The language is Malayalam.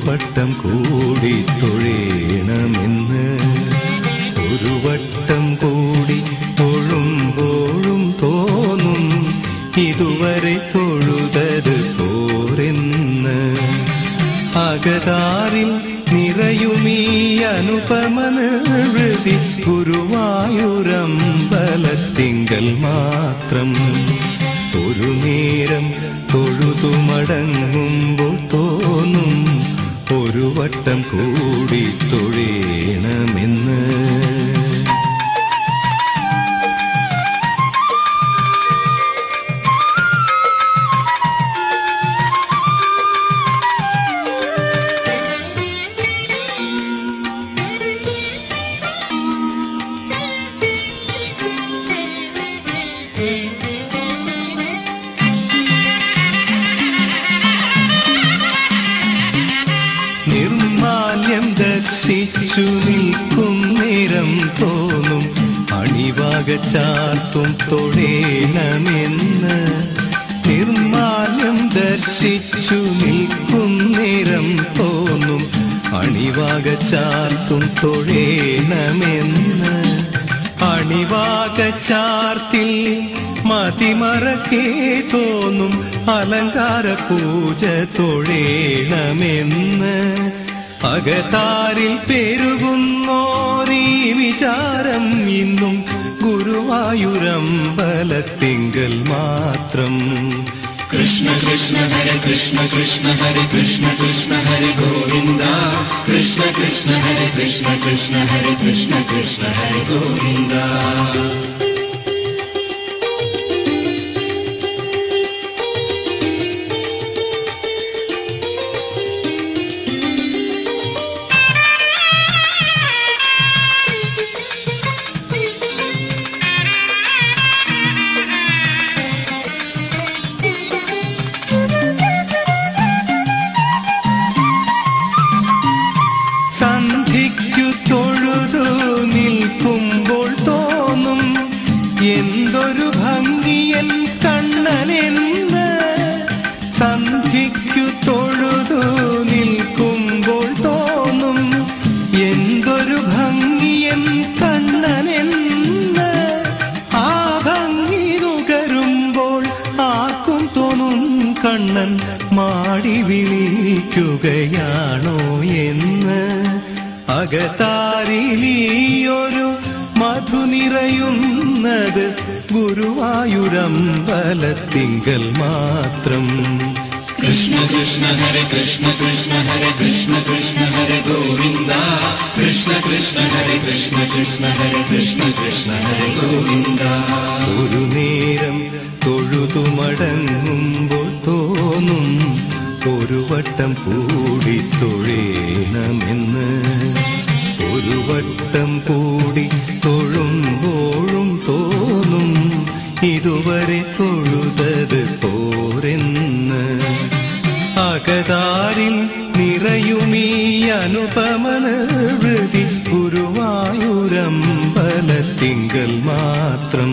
വട്ടം കൂടി തൊഴേണമെന്ന് ഒരു വട്ടം കൂടി തൊഴുമ്പോഴും തോന്നും ഇതുവരെ തൊഴുതത് പോരെന്ന്. അകതാരിൽ നിറയുമീ അനുപമനിർവൃതി ഗുരുവായൂരമ്പലത്തിങ്കൽ മാത്രം. ഒരു നേരം തൊഴുതുമടങ്ങുമ്പോൾ തോന്നും ഒരു വട്ടം കൂടി തൊഴേണമെന്ന്. നിർമാല്യം ദർശിച്ചു നിൽക്കും നേരം തോന്നും അണിവാക ചാർത്തും തൊഴേണമെന്ന്. നിർമാല്യം ദർശിച്ചു നിൽക്കും നേരം തോന്നും അണിവാക ചാർത്തും തൊഴേണമെന്ന്. അണിവാക ചാർത്തിൽ മതിമറക്കേ തോന്നും അലങ്കാര പൂജ തൊഴേണമെന്ന്. അകതാരിൽ പെരുകുന്നോരീ വിചാരം ഇന്നും ഗുരുവായൂരമ്പലത്തിങ്കൽ മാത്രം. കൃഷ്ണ കൃഷ്ണ ഹരേ കൃഷ്ണ കൃഷ്ണ ഹരേ കൃഷ്ണ കൃഷ്ണ ഹരേ ഗോവിന്ദ. കൃഷ്ണ കൃഷ്ണ ഹരേ കൃഷ്ണ കൃഷ്ണ ഹരേ കൃഷ്ണ കൃഷ്ണ ഹരേ ഗോവിന്ദ. സന്ധിക്കു തൊഴുതു നിൽക്കുമ്പോൾ തോന്നും എന്തൊരു ഭംഗിയൻ കണ്ണനെന്ന്. സന്ധിക്കു തൊഴുതു നിൽക്കുമ്പോൾ തോന്നും എന്തൊരു ഭംഗിയൻ കണ്ണനെന്ന്. ആ ഭംഗി നുകരുമ്പോൾ ആർക്കും തോന്നും കണ്ണൻ മാടി വിളിക്കുകയാണോ എന്ന്. അകതാരിലീയൊരു മധു നിറയുന്നത് ഗുരുവായൂരമ്പലത്തിങ്കൽ മാത്രം. കൃഷ്ണ കൃഷ്ണ ഹരേ കൃഷ്ണ കൃഷ്ണ ഹരേ കൃഷ്ണ കൃഷ്ണ ഹരേ ഗോവിന്ദ. കൃഷ്ണ കൃഷ്ണ ഹരേ കൃഷ്ണ കൃഷ്ണ ഹരേ കൃഷ്ണ കൃഷ്ണ ഹരേ ഗോവിന്ദ. ഒരു നേരം തൊഴുതുമടങ്ങുമ്പോൾ തോന്നും ഒരു വട്ടം കൂടി തൊഴേണമെന്ന്. ഒരു വട്ടം കൂടി തൊഴുമ്പോഴും തോന്നും ഇതുവരെ തൊഴുതത് പോരെന്ന്. അകതാരിൽ നിറയുമീ അനുപമനിർവൃതി ഗുരുവായൂരമ്പലത്തിങ്കൽ മാത്രം.